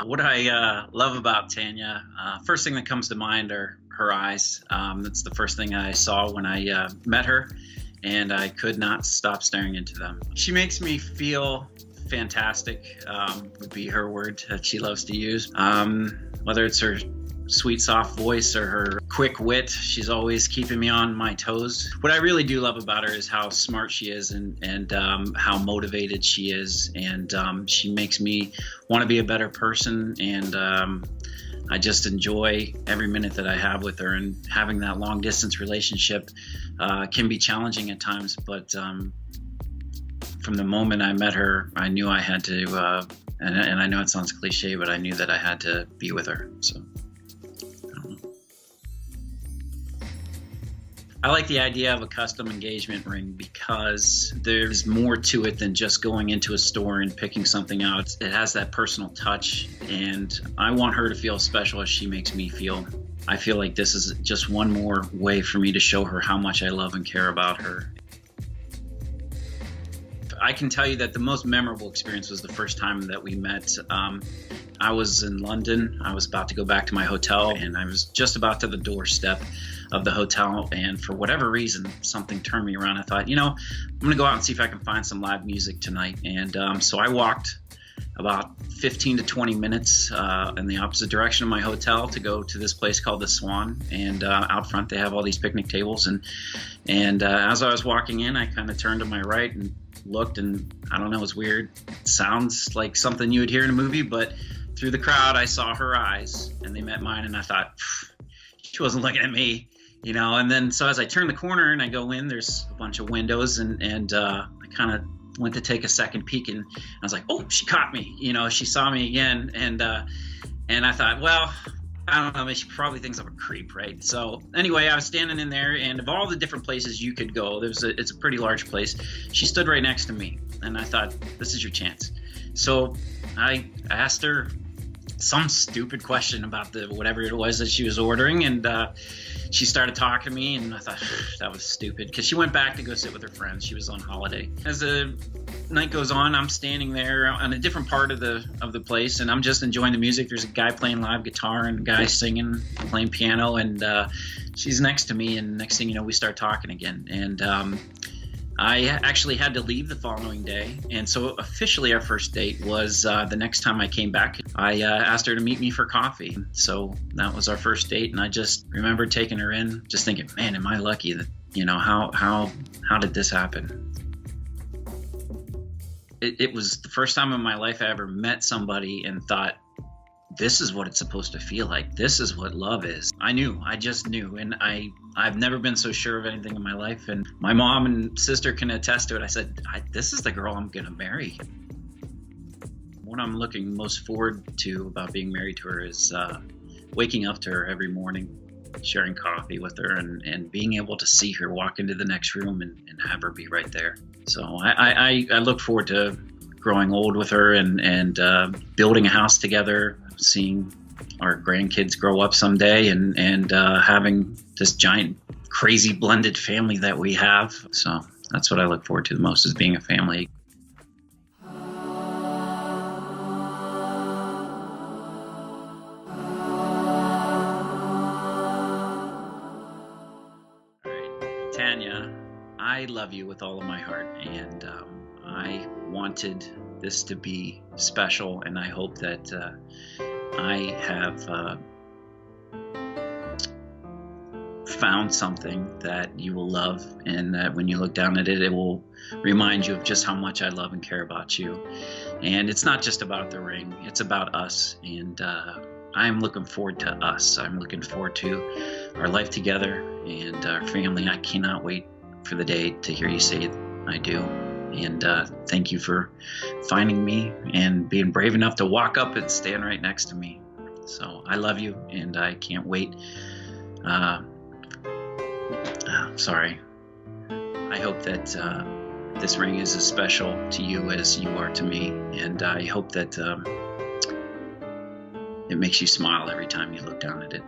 What I love about Tanya, first thing that comes to mind are her eyes. That's the first thing I saw when I met her, and I could not stop staring into them. She makes me feel fantastic, would be her word that she loves to use. Whether it's her sweet, soft voice or her quick wit, she's always keeping me on my toes. What I really do love about her is how smart she is and how motivated she is. And she makes me want to be a better person. And I just enjoy every minute that I have with her. And having that long distance relationship can be challenging at times. But from the moment I met her, I knew I had to, and I know it sounds cliche, but I knew that I had to be with her. So. I like the idea of a custom engagement ring because there's more to it than just going into a store and picking something out. It has that personal touch, and I want her to feel special as she makes me feel. I feel like this is just one more way for me to show her how much I love and care about her. I can tell you that the most memorable experience was the first time that we met. I was in London. I was about to go back to my hotel, and I was just about to the doorstep of the hotel, and for whatever reason, something turned me around. I thought, I'm going to go out and see if I can find some live music tonight. And so I walked about 15 to 20 minutes in the opposite direction of my hotel to go to this place called the Swan. And out front, they have all these picnic tables. And as I was walking in, I kind of turned to my right and looked, and I don't know, it was weird. It sounds like something you would hear in a movie, but through the crowd, I saw her eyes, and they met mine, and I thought, she wasn't looking at me. And then so as I turn the corner and I go in, there's a bunch of windows, and I kind of went to take a second peek, and I was like, oh, she caught me. She saw me again, and I thought, well, I don't know, I mean, she probably thinks I'm a creep, right? So anyway, I was standing in there, and of all the different places you could go, it's a pretty large place. She stood right next to me, and I thought, this is your chance. So I asked her some stupid question about whatever it was that she was ordering, and she started talking to me, and I thought that was stupid because she went back to go sit with her friends. She was on holiday. As the night goes on, I'm standing there on a different part of the place, and I'm just enjoying the music. There's a guy playing live guitar and a guy singing, playing piano, and she's next to me, and next thing you know, we start talking again. And I actually had to leave the following day, and so officially our first date was the next time I came back. I asked her to meet me for coffee, so that was our first date, and I just remember taking her in, just thinking, man, am I lucky that, how did this happen? It was the first time in my life I ever met somebody and thought, this is what it's supposed to feel like. This is what love is. I just knew, and I've never been so sure of anything in my life, and my mom and sister can attest to it. I said, this is the girl I'm gonna marry. What I'm looking most forward to about being married to her is waking up to her every morning, sharing coffee with her, and being able to see her walk into the next room and have her be right there. So I look forward to growing old with her and building a house together, seeing our grandkids grow up someday, and having this giant, crazy blended family that we have. So that's what I look forward to the most, is being a family. All right, Tanya, I love you with all of my heart, and I wanted this to be special, and I hope that I have found something that you will love, and that when you look down at it, it will remind you of just how much I love and care about you. And it's not just about the ring, it's about us, and I'm looking forward to us. I'm looking forward to our life together and our family. I cannot wait for the day to hear you say I do. And thank you for finding me and being brave enough to walk up and stand right next to me. So I love you, and I can't wait. Sorry. I hope that this ring is as special to you as you are to me, and I hope that it makes you smile every time you look down at it.